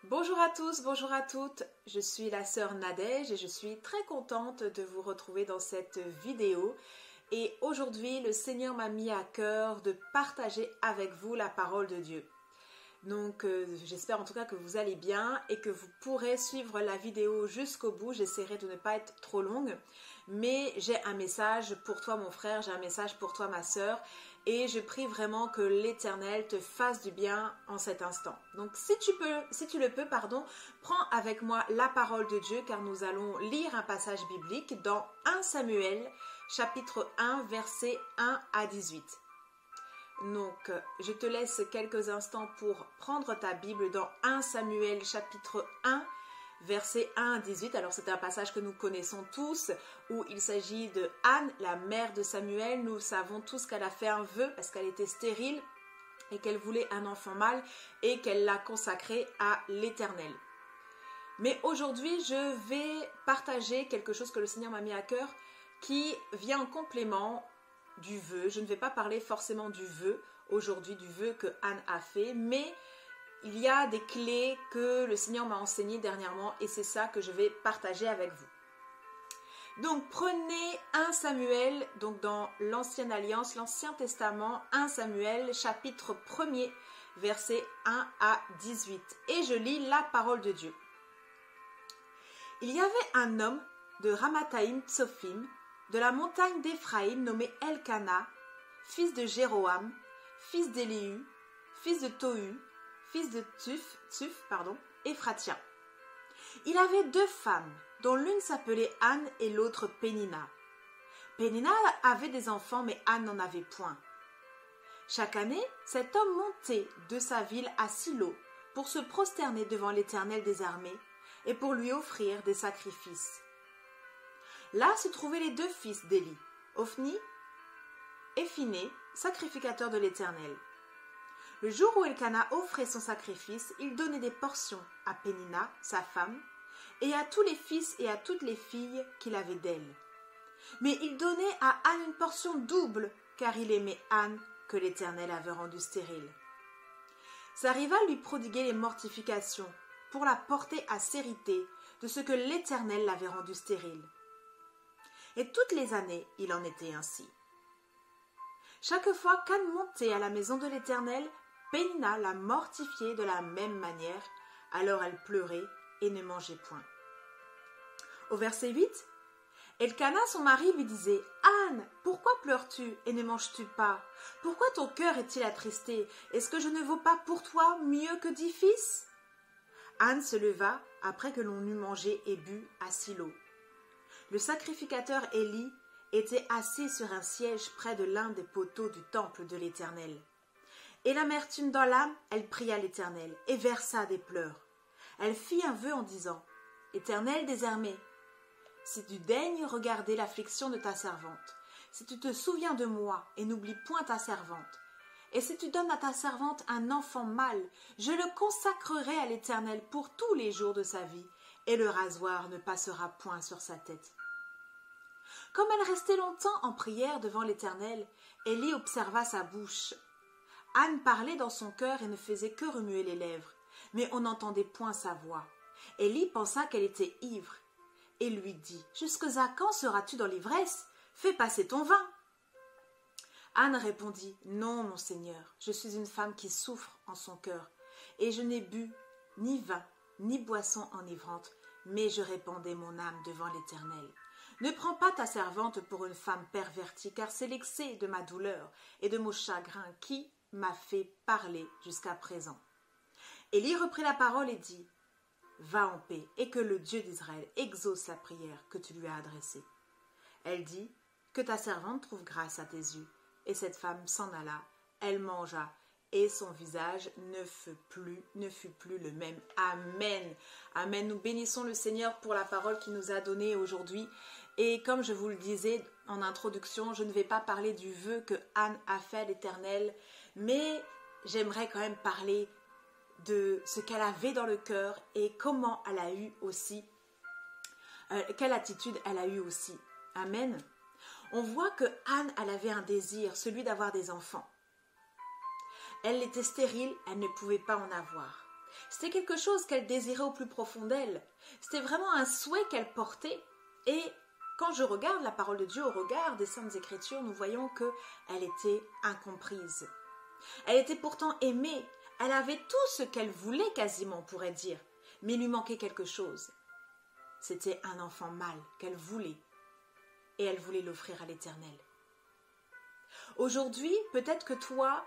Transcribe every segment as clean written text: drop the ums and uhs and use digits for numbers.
Bonjour à tous, bonjour à toutes, je suis la sœur Nadège et je suis très contente de vous retrouver dans cette vidéo. Et aujourd'hui, le Seigneur m'a mis à cœur de partager avec vous la parole de Dieu. Donc j'espère en tout cas que vous allez bien et que vous pourrez suivre la vidéo jusqu'au bout. J'essaierai de ne pas être trop longue, mais j'ai un message pour toi mon frère, j'ai un message pour toi ma sœur et je prie vraiment que l'Éternel te fasse du bien en cet instant. Donc si tu le peux, prends avec moi la parole de Dieu car nous allons lire un passage biblique dans 1 Samuel chapitre 1 versets 1 à 18. Donc, je te laisse quelques instants pour prendre ta Bible dans 1 Samuel chapitre 1, versets 1 à 18. Alors, c'est un passage que nous connaissons tous, où il s'agit de Anne, la mère de Samuel. Nous savons tous qu'elle a fait un vœu parce qu'elle était stérile et qu'elle voulait un enfant mâle et qu'elle l'a consacré à l'Éternel. Mais aujourd'hui, je vais partager quelque chose que le Seigneur m'a mis à cœur qui vient en complément du vœu. Je ne vais pas parler forcément du vœu aujourd'hui, du vœu que Anne a fait, mais il y a des clés que le Seigneur m'a enseignées dernièrement et c'est ça que je vais partager avec vous. Donc prenez 1 Samuel, donc dans l'Ancienne Alliance, l'Ancien Testament, 1 Samuel chapitre 1er, versets 1 à 18. Et je lis la parole de Dieu. Il y avait un homme de Ramathaïm Tsophim, de la montagne d'Éphraïm, nommé Elkana, fils de Jéroham, fils d'Élihu, fils de Tohu, fils de Tuf, Éphratien. Il avait deux femmes, dont l'une s'appelait Anne et l'autre Pénina. Pénina avait des enfants, mais Anne n'en avait point. Chaque année, cet homme montait de sa ville à Silo pour se prosterner devant l'Éternel des armées et pour lui offrir des sacrifices. Là se trouvaient les deux fils d'Élie, Ophni et Phiné, sacrificateurs de l'Éternel. Le jour où Elkana offrait son sacrifice, il donnait des portions à Pénina, sa femme, et à tous les fils et à toutes les filles qu'il avait d'elle. Mais il donnait à Anne une portion double, car il aimait Anne que l'Éternel avait rendue stérile. Sa rivale lui prodiguait les mortifications pour la porter à sérité de ce que l'Éternel l'avait rendue stérile. Et toutes les années, il en était ainsi. Chaque fois qu'Anne montait à la maison de l'Éternel, Pénina la mortifiait de la même manière, alors elle pleurait et ne mangeait point. Au verset 8, Elkana, son mari, lui disait « Anne, pourquoi pleures-tu et ne manges-tu pas? Pourquoi ton cœur est-il attristé? Est-ce que je ne vaux pas pour toi mieux que 10 fils ?» Anne se leva après que l'on eut mangé et bu à Silo. Le sacrificateur Élie était assis sur un siège près de l'un des poteaux du temple de l'Éternel. Et l'amertume dans l'âme, elle pria l'Éternel et versa des pleurs. Elle fit un vœu en disant « Éternel des armées, si tu daignes regarder l'affliction de ta servante, si tu te souviens de moi et n'oublies point ta servante, et si tu donnes à ta servante un enfant mâle, je le consacrerai à l'Éternel pour tous les jours de sa vie, et le rasoir ne passera point sur sa tête. » Comme elle restait longtemps en prière devant l'Éternel, Élie observa sa bouche. Anne parlait dans son cœur et ne faisait que remuer les lèvres, mais on n'entendait point sa voix. Élie pensa qu'elle était ivre et lui dit « Jusqu'à quand seras-tu dans l'ivresse? Fais passer ton vin. » Anne répondit « Non, mon Seigneur, je suis une femme qui souffre en son cœur, et je n'ai bu ni vin, ni boisson enivrante, mais je répandais mon âme devant l'Éternel. Ne prends pas ta servante pour une femme pervertie, car c'est l'excès de ma douleur et de mon chagrin qui m'a fait parler jusqu'à présent. » Élie reprit la parole et dit « Va en paix, et que le Dieu d'Israël exauce la prière que tu lui as adressée. » Elle dit « Que ta servante trouve grâce à tes yeux. » Et cette femme s'en alla, elle mangea, et son visage ne fut plus le même. Amen. Amen. Nous bénissons le Seigneur pour la parole qu'il nous a donnée aujourd'hui. Et comme je vous le disais en introduction, je ne vais pas parler du vœu que Anne a fait à l'Éternel, mais j'aimerais quand même parler de ce qu'elle avait dans le cœur et comment elle a eu aussi, quelle attitude elle a eu aussi. Amen. On voit que Anne, elle avait un désir, celui d'avoir des enfants. Elle était stérile, elle ne pouvait pas en avoir. C'était quelque chose qu'elle désirait au plus profond d'elle. C'était vraiment un souhait qu'elle portait. Et quand je regarde la parole de Dieu, au regard des Saintes Écritures, nous voyons qu'elle était incomprise. Elle était pourtant aimée. Elle avait tout ce qu'elle voulait quasiment, on pourrait dire. Mais il lui manquait quelque chose. C'était un enfant mâle qu'elle voulait. Et elle voulait l'offrir à l'Éternel. Aujourd'hui, peut-être que toi,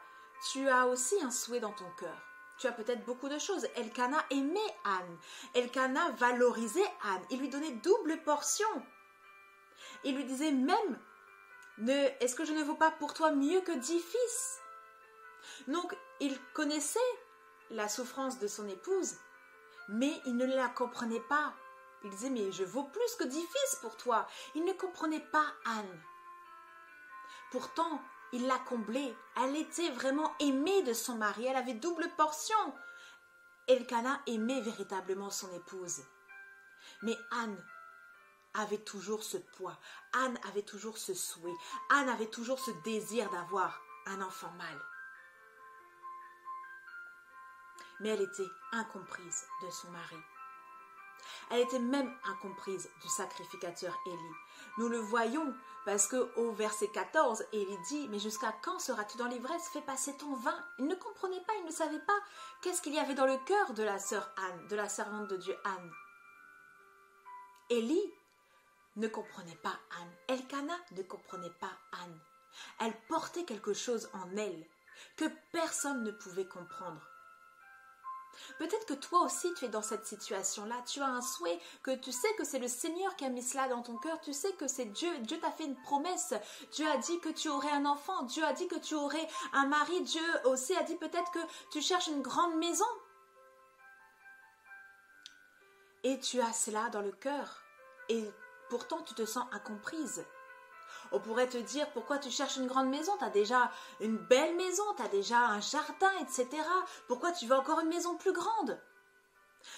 tu as aussi un souhait dans ton cœur. Tu as peut-être beaucoup de choses. Elkana aimait Anne. Elkana valorisait Anne. Il lui donnait double portion. Il lui disait même, est-ce que je ne vaux pas pour toi mieux que 10 fils? Donc, il connaissait la souffrance de son épouse, mais il ne la comprenait pas. Il disait, mais je vaux plus que 10 fils pour toi. Il ne comprenait pas Anne. Pourtant, il l'a comblée. Elle était vraiment aimée de son mari. Elle avait double portion. Elkana aimait véritablement son épouse. Mais Anne avait toujours ce poids. Anne avait toujours ce souhait. Anne avait toujours ce désir d'avoir un enfant mâle. Mais elle était incomprise de son mari. Elle était même incomprise du sacrificateur Élie. Nous le voyons parce qu'au verset 14, Élie dit « Mais jusqu'à quand seras-tu dans l'ivresse? Fais passer ton vin. » Il ne comprenait pas, il ne savait pas qu'est-ce qu'il y avait dans le cœur de la sœur Anne, de la servante de Dieu Anne. Élie ne comprenait pas Anne. Elkana ne comprenait pas Anne. Elle portait quelque chose en elle que personne ne pouvait comprendre. Peut-être que toi aussi tu es dans cette situation-là, tu as un souhait, que tu sais que c'est le Seigneur qui a mis cela dans ton cœur, tu sais que c'est Dieu, Dieu t'a fait une promesse, Dieu a dit que tu aurais un enfant, Dieu a dit que tu aurais un mari, Dieu aussi a dit peut-être que tu cherches une grande maison. Et tu as cela dans le cœur, et pourtant tu te sens incomprise. On pourrait te dire pourquoi tu cherches une grande maison, tu as déjà une belle maison, tu as déjà un jardin, etc. Pourquoi tu veux encore une maison plus grande?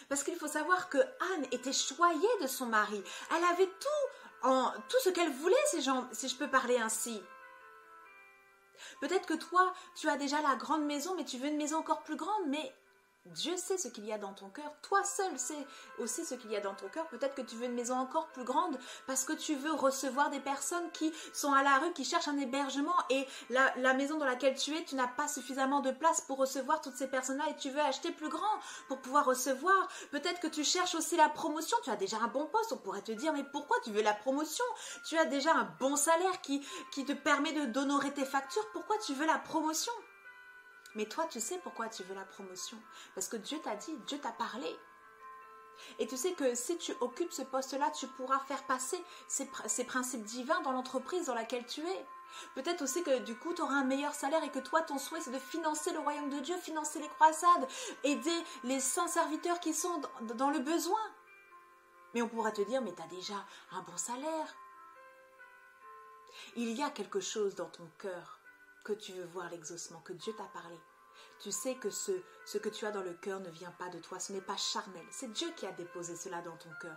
Parce qu'il faut savoir que Anne était choyée de son mari. Elle avait tout ce qu'elle voulait, si je peux parler ainsi. Peut-être que toi, tu as déjà la grande maison, mais tu veux une maison encore plus grande, mais Dieu sait ce qu'il y a dans ton cœur. Toi seul sais aussi ce qu'il y a dans ton cœur. Peut-être que tu veux une maison encore plus grande parce que tu veux recevoir des personnes qui sont à la rue, qui cherchent un hébergement et la maison dans laquelle tu es, tu n'as pas suffisamment de place pour recevoir toutes ces personnes-là et tu veux acheter plus grand pour pouvoir recevoir. Peut-être que tu cherches aussi la promotion. Tu as déjà un bon poste. On pourrait te dire, mais pourquoi tu veux la promotion? Tu as déjà un bon salaire qui te permet d'honorer tes factures. Pourquoi tu veux la promotion? Mais toi, tu sais pourquoi tu veux la promotion. Parce que Dieu t'a dit, Dieu t'a parlé. Et tu sais que si tu occupes ce poste-là, tu pourras faire passer ces principes divins dans l'entreprise dans laquelle tu es. Peut-être aussi que du coup, tu auras un meilleur salaire et que toi, ton souhait, c'est de financer le royaume de Dieu, financer les croisades, aider les saints serviteurs qui sont dans le besoin. Mais on pourrait te dire, mais tu as déjà un bon salaire. Il y a quelque chose dans ton cœur que tu veux voir l'exaucement, que Dieu t'a parlé. Tu sais que ce que tu as dans le cœur ne vient pas de toi, ce n'est pas charnel. C'est Dieu qui a déposé cela dans ton cœur.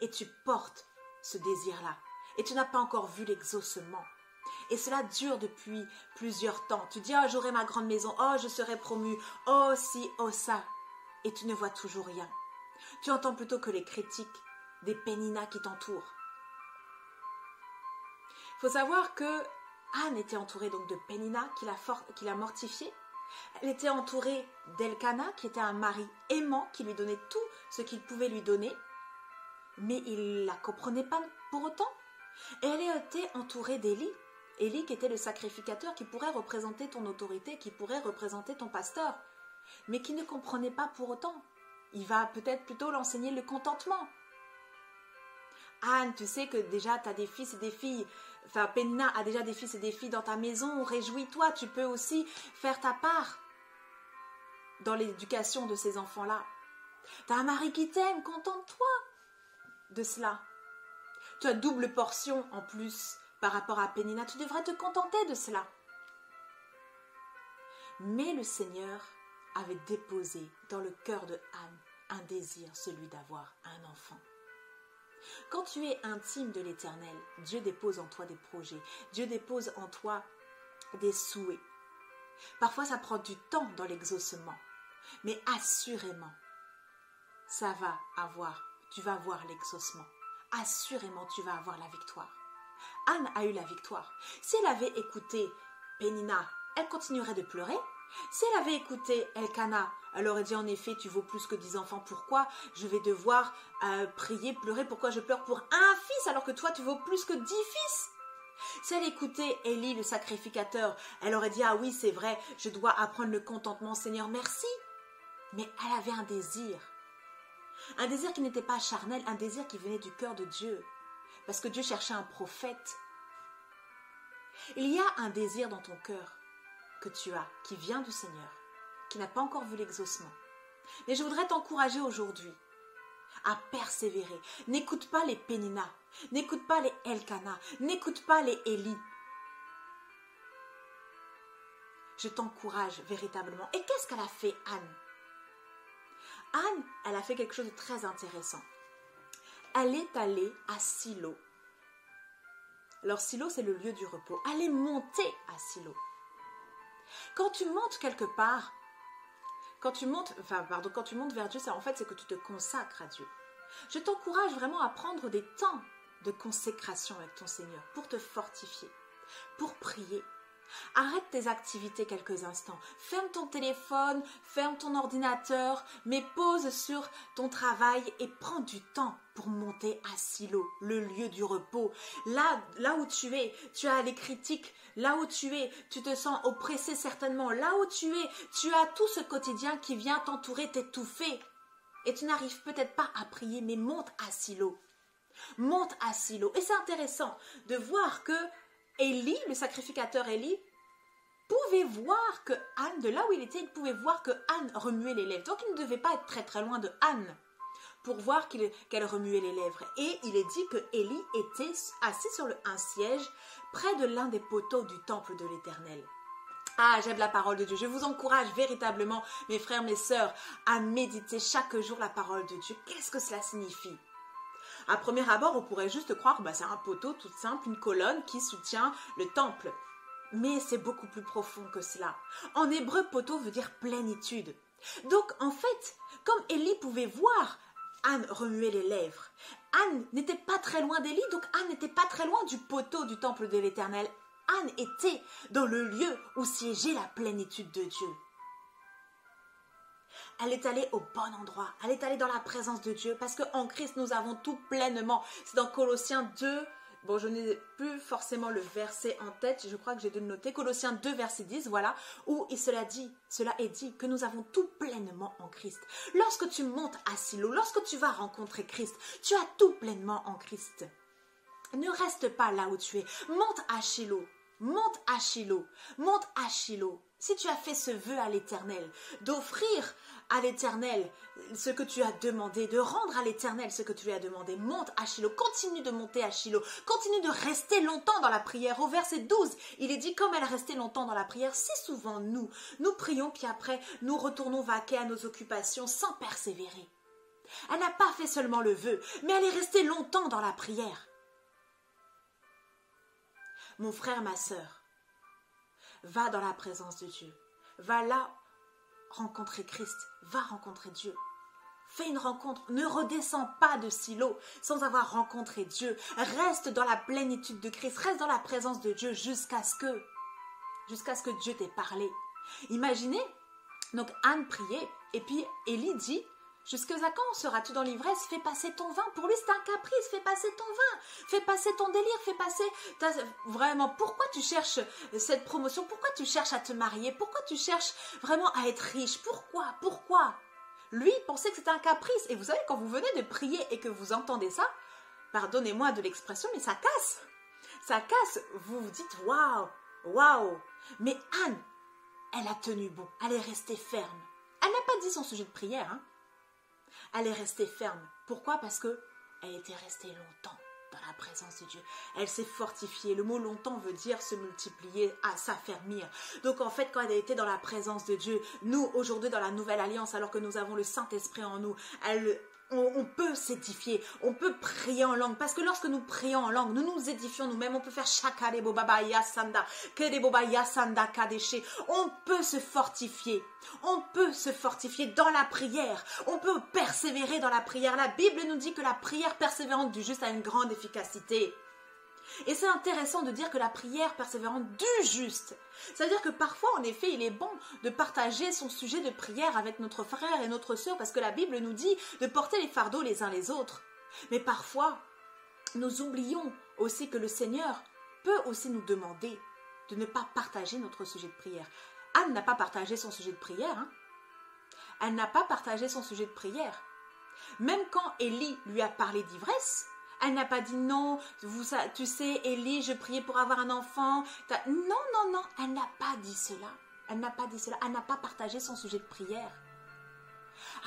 Et tu portes ce désir-là. Et tu n'as pas encore vu l'exaucement. Et cela dure depuis plusieurs temps. Tu dis, oh, j'aurai ma grande maison, oh, je serai promu, oh, si, oh, ça. Et tu ne vois toujours rien. Tu entends plutôt que les critiques des péninas qui t'entourent. Il faut savoir que Anne était entourée donc de Pénina qui l'a mortifiée. Elle était entourée d'Elkana qui était un mari aimant qui lui donnait tout ce qu'il pouvait lui donner. Mais il ne la comprenait pas pour autant. Et elle était entourée d'Élie. Élie qui était le sacrificateur qui pourrait représenter ton autorité, qui pourrait représenter ton pasteur. Mais qui ne comprenait pas pour autant. Il va peut-être plutôt l'enseigner le contentement. Anne, tu sais que déjà tu as des fils et des filles. Enfin, Pénina a déjà des fils et des filles dans ta maison. Réjouis-toi, tu peux aussi faire ta part dans l'éducation de ces enfants-là. Tu as un mari qui t'aime, contente-toi de cela. Tu as double portion en plus par rapport à Pénina. Tu devrais te contenter de cela. Mais le Seigneur avait déposé dans le cœur de Anne un désir, celui d'avoir un enfant. Quand tu es intime de l'Éternel, Dieu dépose en toi des projets, Dieu dépose en toi des souhaits. Parfois, ça prend du temps dans l'exaucement, mais assurément, tu vas avoir l'exaucement. Assurément, tu vas avoir la victoire. Anne a eu la victoire. Si elle avait écouté Pénina, elle continuerait de pleurer. Si elle avait écouté Elkana, elle aurait dit en effet, tu vaux plus que 10 enfants. Pourquoi je vais devoir prier, pleurer? Pourquoi je pleure pour un fils alors que toi, tu vaux plus que 10 fils? Si elle écoutait Élie, le sacrificateur, elle aurait dit, ah oui, c'est vrai, je dois apprendre le contentement, Seigneur, merci. Mais elle avait un désir qui n'était pas charnel, un désir qui venait du cœur de Dieu. Parce que Dieu cherchait un prophète. Il y a un désir dans ton cœur que tu as, qui vient du Seigneur, qui n'a pas encore vu l'exaucement. Mais je voudrais t'encourager aujourd'hui à persévérer. N'écoute pas les Pénina, n'écoute pas les Elkana, n'écoute pas les Élie. Je t'encourage véritablement. Et qu'est-ce qu'elle a fait, Anne? Anne, elle a fait quelque chose de très intéressant. Elle est allée à Silo. Alors Silo, c'est le lieu du repos. Elle est montée à Silo. Quand tu montes quelque part, quand tu montes vers Dieu, c'est que tu te consacres à Dieu. Je t'encourage vraiment à prendre des temps de consécration avec ton Seigneur pour te fortifier, pour prier. Arrête tes activités quelques instants. Ferme ton téléphone, ferme ton ordinateur, mets pause sur ton travail et prends du temps pour monter à Silo, le lieu du repos. Là où tu es, tu as les critiques. Là où tu es, tu te sens oppressé certainement. Là où tu es, tu as tout ce quotidien qui vient t'entourer, t'étouffer. Et tu n'arrives peut-être pas à prier, mais monte à Silo. Monte à Silo. Et c'est intéressant de voir que Élie, le sacrificateur Élie, pouvait voir que Anne, de là où il était, il pouvait voir que Anne remuait les lèvres. Donc il ne devait pas être très très loin de Anne pour voir qu'elle remuait les lèvres. Et il est dit que Élie était assis sur un siège près de l'un des poteaux du temple de l'Éternel. Ah, j'aime la parole de Dieu. Je vous encourage véritablement, mes frères, mes sœurs, à méditer chaque jour la parole de Dieu. Qu'est-ce que cela signifie? À premier abord, on pourrait juste croire que c'est un poteau tout simple, une colonne qui soutient le temple. Mais c'est beaucoup plus profond que cela. En hébreu, poteau veut dire plénitude. Donc, en fait, comme Élie pouvait voir Anne remuer les lèvres, Anne n'était pas très loin d'Élie, donc Anne n'était pas très loin du poteau du temple de l'Éternel. Anne était dans le lieu où siégeait la plénitude de Dieu. Elle est allée au bon endroit. Elle est allée dans la présence de Dieu parce qu'en Christ, nous avons tout pleinement. C'est dans Colossiens 2, bon, je n'ai plus forcément le verset en tête, je crois que j'ai dû le noter, Colossiens 2, verset 10, voilà, où cela est dit que nous avons tout pleinement en Christ. Lorsque tu montes à Silo, lorsque tu vas rencontrer Christ, tu as tout pleinement en Christ. Ne reste pas là où tu es. Monte à Shilo. Monte à Shilo. Monte à Shilo. Si tu as fait ce vœu à l'Éternel, d'offrir à l'Éternel ce que tu as demandé, de rendre à l'Éternel ce que tu lui as demandé, monte à Shilo, continue de monter à Shilo, continue de rester longtemps dans la prière. Au verset 12, il est dit, comme elle restait longtemps dans la prière, si souvent nous prions, puis après nous retournons vaquer à nos occupations sans persévérer. Elle n'a pas fait seulement le vœu, mais elle est restée longtemps dans la prière. Mon frère, ma sœur, va dans la présence de Dieu. Va là rencontrer Christ. Va rencontrer Dieu. Fais une rencontre. Ne redescends pas de Silo sans avoir rencontré Dieu. Reste dans la plénitude de Christ. Reste dans la présence de Dieu jusqu'à ce que Dieu t'ait parlé. Imaginez, donc Anne priait et puis Élie dit, jusqu'à quand seras-tu dans l'ivresse? Fais passer ton vin. Pour lui, c'est un caprice. Fais passer ton vin. Fais passer ton délire. Fais passer... Vraiment, pourquoi tu cherches cette promotion? Pourquoi tu cherches à te marier? Pourquoi tu cherches vraiment à être riche? Pourquoi? Lui, il pensait que c'était un caprice. Et vous savez, quand vous venez de prier et que vous entendez ça, pardonnez-moi de l'expression, mais ça casse. Ça casse. Vous vous dites, waouh. Mais Anne, elle a tenu bon. Elle est restée ferme. Elle n'a pas dit son sujet de prière, hein. Elle est restée ferme. Pourquoi? Parce qu'elle était restée longtemps dans la présence de Dieu. Elle s'est fortifiée. Le mot longtemps veut dire se multiplier, à s'affermir. Donc en fait, quand elle était dans la présence de Dieu, nous, aujourd'hui, dans la nouvelle alliance, alors que nous avons le Saint-Esprit en nous, on peut s'édifier, on peut prier en langue, parce que lorsque nous prions en langue, nous nous édifions nous-mêmes, on peut faire Shakare Bobaba Yasanda, Kede Boba Yasanda Kadeshe, on peut se fortifier dans la prière, on peut persévérer dans la prière. La Bible nous dit que la prière persévérante du juste a une grande efficacité. Et c'est intéressant de dire que la prière persévérante du juste, ça veut dire que parfois, en effet, il est bon de partager son sujet de prière avec notre frère et notre sœur, parce que la Bible nous dit de porter les fardeaux les uns les autres. Mais parfois, nous oublions aussi que le Seigneur peut aussi nous demander de ne pas partager notre sujet de prière. Anne n'a pas partagé son sujet de prière. Hein. Elle n'a pas partagé son sujet de prière. Même quand Élie lui a parlé d'ivresse, elle n'a pas dit non, tu sais, Élie, je priais pour avoir un enfant. Non, elle n'a pas dit cela. Elle n'a pas partagé son sujet de prière.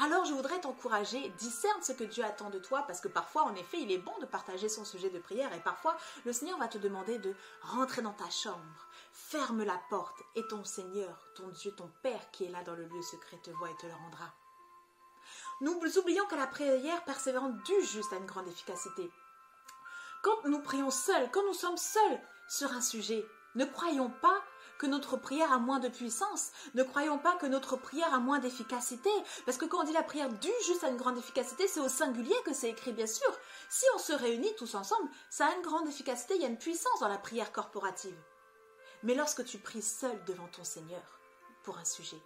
Alors je voudrais t'encourager, discerne ce que Dieu attend de toi, parce que parfois, en effet, il est bon de partager son sujet de prière, et parfois, le Seigneur va te demander de rentrer dans ta chambre, ferme la porte, et ton Seigneur, ton Dieu, ton Père qui est là dans le lieu secret te voit et te le rendra. Nous oublions que la prière persévérante du juste a une grande efficacité. Quand nous prions seuls, quand nous sommes seuls sur un sujet, ne croyons pas que notre prière a moins de puissance, ne croyons pas que notre prière a moins d'efficacité, parce que quand on dit la prière du juste a une grande efficacité, c'est au singulier que c'est écrit, bien sûr. Si on se réunit tous ensemble, ça a une grande efficacité, il y a une puissance dans la prière corporative. Mais lorsque tu pries seul devant ton Seigneur pour un sujet,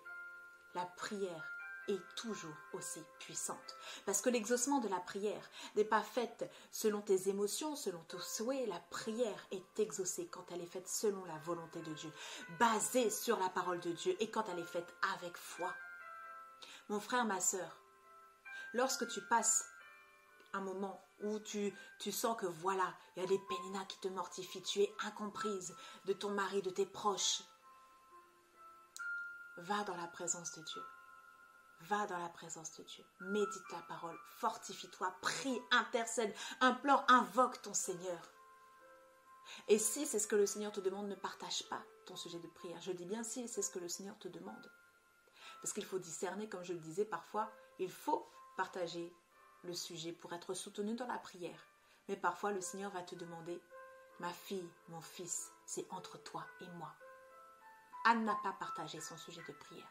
la prière est toujours aussi puissante. Parce que l'exaucement de la prière n'est pas faite selon tes émotions, selon tes souhaits. La prière est exaucée quand elle est faite selon la volonté de Dieu, basée sur la parole de Dieu et quand elle est faite avec foi. Mon frère, ma sœur, lorsque tu passes un moment où tu sens que voilà, il y a des péninas qui te mortifient, tu es incomprise de ton mari, de tes proches, va dans la présence de Dieu. Va dans la présence de Dieu, médite la parole, fortifie-toi, prie, intercède, implore, invoque ton Seigneur. Et si c'est ce que le Seigneur te demande, ne partage pas ton sujet de prière. Je dis bien si c'est ce que le Seigneur te demande. Parce qu'il faut discerner, comme je le disais parfois, il faut partager le sujet pour être soutenu dans la prière. Mais parfois le Seigneur va te demander, ma fille, mon fils, c'est entre toi et moi. Anne n'a pas partagé son sujet de prière.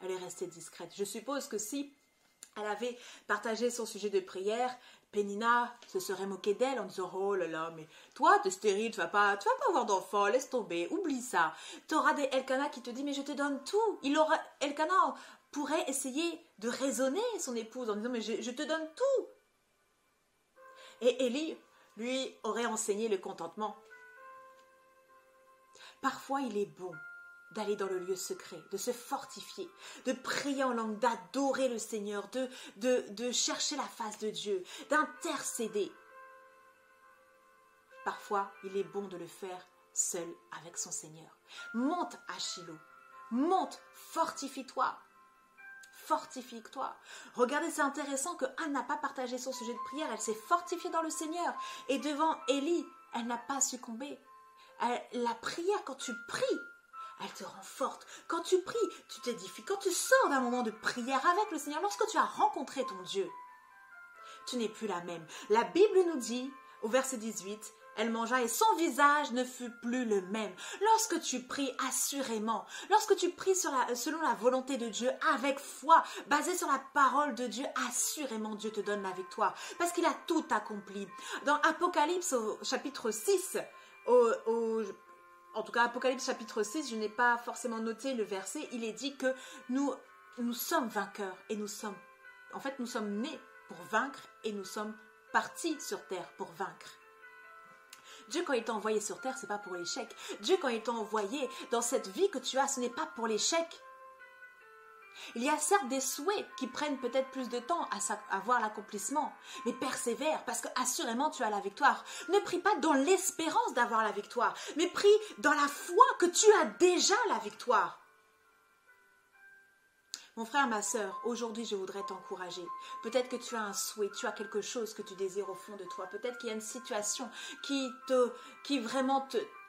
Elle est restée discrète. Je suppose que si elle avait partagé son sujet de prière, Pénina se serait moquée d'elle en disant « Oh là là, mais toi, t'es stérile, tu vas pas avoir d'enfant, laisse tomber, oublie ça. » Tu auras des Elkana qui te disent « Mais je te donne tout. » Elkana pourrait essayer de raisonner son épouse en disant « Mais je te donne tout. » Et Élie, lui, aurait enseigné le contentement. Parfois, il est bon d'aller dans le lieu secret, de se fortifier, de prier en langue, d'adorer le Seigneur, de chercher la face de Dieu, d'intercéder. Parfois, il est bon de le faire seul avec son Seigneur. Monte à Shiloh, monte, fortifie-toi. Fortifie-toi. Regardez, c'est intéressant que Anne n'a pas partagé son sujet de prière, elle s'est fortifiée dans le Seigneur. Et devant Élie, elle n'a pas succombé. La prière, quand tu pries, elle te rend forte. Quand tu pries, tu t'édifies. Quand tu sors d'un moment de prière avec le Seigneur, lorsque tu as rencontré ton Dieu, tu n'es plus la même. La Bible nous dit, au verset 18, elle mangea et son visage ne fut plus le même. Lorsque tu pries assurément, lorsque tu pries selon la volonté de Dieu, avec foi, basée sur la parole de Dieu, assurément Dieu te donne la victoire. Parce qu'il a tout accompli. Dans Apocalypse au chapitre 6, en tout cas, Apocalypse chapitre 6, je n'ai pas forcément noté le verset, il est dit que nous sommes vainqueurs et nous sommes nés pour vaincre et nous sommes partis sur terre pour vaincre. Dieu, quand il t'a envoyé sur terre, c'est pas pour l'échec. Dieu, quand il t'a envoyé dans cette vie que tu as, ce n'est pas pour l'échec. Il y a certes des souhaits qui prennent peut-être plus de temps à voir l'accomplissement, mais persévère parce que assurément tu as la victoire. Ne prie pas dans l'espérance d'avoir la victoire, mais prie dans la foi que tu as déjà la victoire. Mon frère, ma sœur, aujourd'hui je voudrais t'encourager. Peut-être que tu as un souhait, tu as quelque chose que tu désires au fond de toi. Peut-être qu'il y a une situation qui vraiment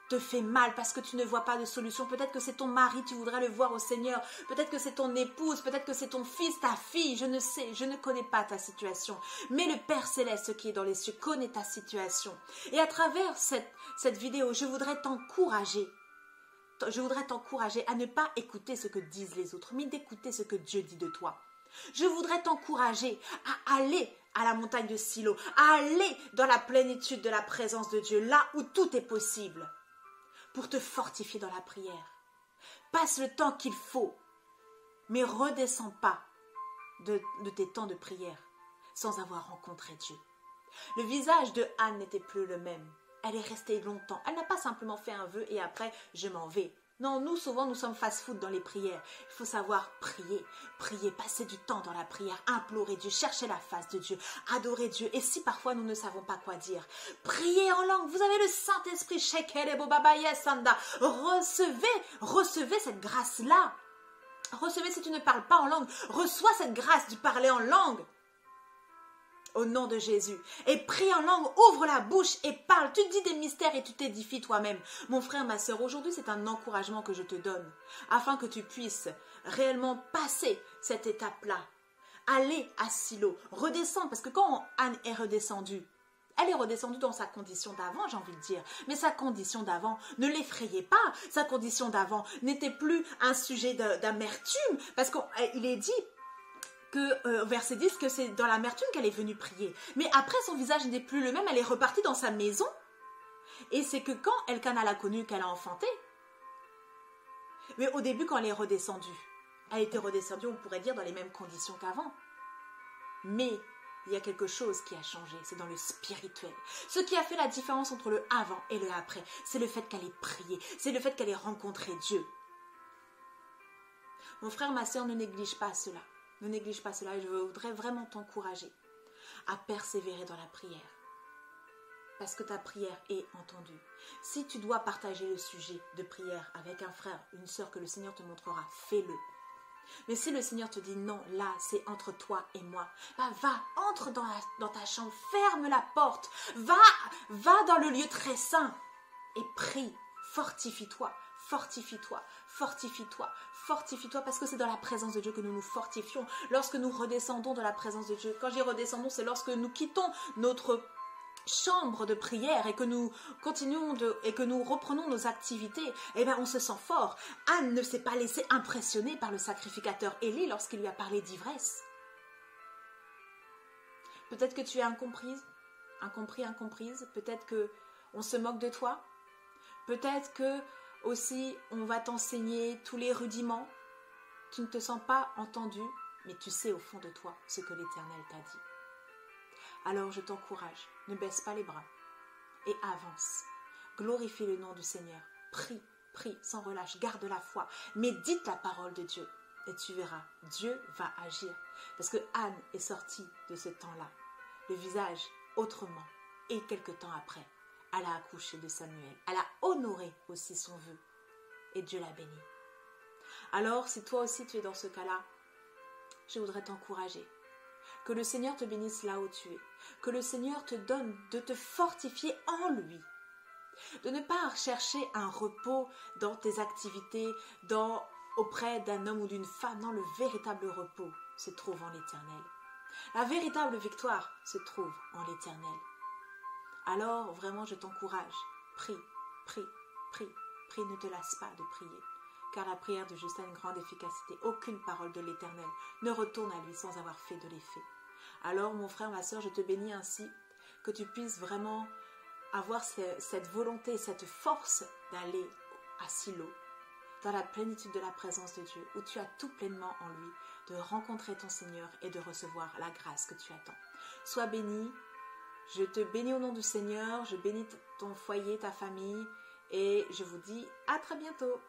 te fait mal parce que tu ne vois pas de solution. Peut-être que c'est ton mari, tu voudrais le voir au Seigneur. Peut-être que c'est ton épouse, peut-être que c'est ton fils, ta fille. Je ne sais, je ne connais pas ta situation. Mais le Père Céleste qui est dans les cieux connaît ta situation. Et à travers cette vidéo, je voudrais t'encourager. Je voudrais t'encourager à ne pas écouter ce que disent les autres, mais d'écouter ce que Dieu dit de toi. Je voudrais t'encourager à aller à la montagne de Silo, à aller dans la plénitude de la présence de Dieu, là où tout est possible, pour te fortifier dans la prière. Passe le temps qu'il faut, mais redescends pas de tes temps de prière sans avoir rencontré Dieu. Le visage de Anne n'était plus le même. Elle est restée longtemps. Elle n'a pas simplement fait un vœu et après, je m'en vais. Non, nous, souvent, nous sommes fast-food dans les prières. Il faut savoir prier, prier, passer du temps dans la prière, implorer Dieu, chercher la face de Dieu, adorer Dieu. Et si parfois nous ne savons pas quoi dire, priez en langue. Vous avez le Saint-Esprit, recevez cette grâce-là. Recevez si tu ne parles pas en langue. Reçois cette grâce du parler en langue. Au nom de Jésus. Et prie en langue, ouvre la bouche et parle. Tu dis des mystères et tu t'édifies toi-même. Mon frère, ma soeur, aujourd'hui c'est un encouragement que je te donne afin que tu puisses réellement passer cette étape-là. Aller à Silo, redescendre, parce que quand Anne est redescendue, elle est redescendue dans sa condition d'avant, j'ai envie de dire. Mais sa condition d'avant ne l'effrayait pas. Sa condition d'avant n'était plus un sujet d'amertume, parce qu'il est dit que verset 10 que c'est dans l'amertume qu'elle est venue prier. Mais après, son visage n'est plus le même, elle est repartie dans sa maison. Et c'est que quand Elkana l'a connue qu'elle a enfanté. Mais au début, quand elle est redescendue, elle était redescendue, on pourrait dire, dans les mêmes conditions qu'avant. Mais il y a quelque chose qui a changé, c'est dans le spirituel. Ce qui a fait la différence entre le avant et le après, c'est le fait qu'elle ait prié, c'est le fait qu'elle ait rencontré Dieu. Mon frère, ma soeur, ne néglige pas cela. Ne néglige pas cela et je voudrais vraiment t'encourager à persévérer dans la prière. Parce que ta prière est entendue. Si tu dois partager le sujet de prière avec un frère, une sœur que le Seigneur te montrera, fais-le. Mais si le Seigneur te dit non, là, c'est entre toi et moi, bah, va, entre dans ta chambre, ferme la porte, va dans le lieu très saint et prie, fortifie-toi, fortifie-toi, fortifie-toi, fortifie-toi, parce que c'est dans la présence de Dieu que nous nous fortifions. Lorsque nous redescendons dans la présence de Dieu, quand je dis redescendons, c'est lorsque nous quittons notre chambre de prière et que nous continuons et que nous reprenons nos activités, eh bien on se sent fort. Anne ne s'est pas laissée impressionner par le sacrificateur Élie lorsqu'il lui a parlé d'ivresse. Peut-être que tu es incomprise, incomprise, peut-être que on se moque de toi, peut-être que aussi on va t'enseigner tous les rudiments, tu ne te sens pas entendu, mais tu sais au fond de toi ce que l'Éternel t'a dit. Alors je t'encourage, ne baisse pas les bras et avance. Glorifie le nom du Seigneur. Prie, prie sans relâche, garde la foi. Médite la parole de Dieu et tu verras, Dieu va agir. Parce que Anne est sortie de ce temps-là, le visage autrement. Et quelque temps après, elle a accouché de Samuel. Elle a honoré aussi son vœu et Dieu l'a béni. Alors, si toi aussi tu es dans ce cas-là, je voudrais t'encourager. Que le Seigneur te bénisse là où tu es. Que le Seigneur te donne de te fortifier en lui. De ne pas chercher un repos dans tes activités, auprès d'un homme ou d'une femme. Non, le véritable repos se trouve en l'Éternel. La véritable victoire se trouve en l'Éternel. Alors, vraiment, je t'encourage. Prie, prie, prie, prie. Ne te lasse pas de prier. Car la prière de juste a une grande efficacité. Aucune parole de l'Éternel ne retourne à lui sans avoir fait de l'effet. Alors, mon frère, ma soeur, je te bénis ainsi que tu puisses vraiment avoir cette volonté, cette force d'aller à Silo, dans la plénitude de la présence de Dieu, où tu as tout pleinement en lui, de rencontrer ton Seigneur et de recevoir la grâce que tu attends. Sois béni. Je te bénis au nom du Seigneur. Je bénis ton foyer, ta famille et je vous dis à très bientôt.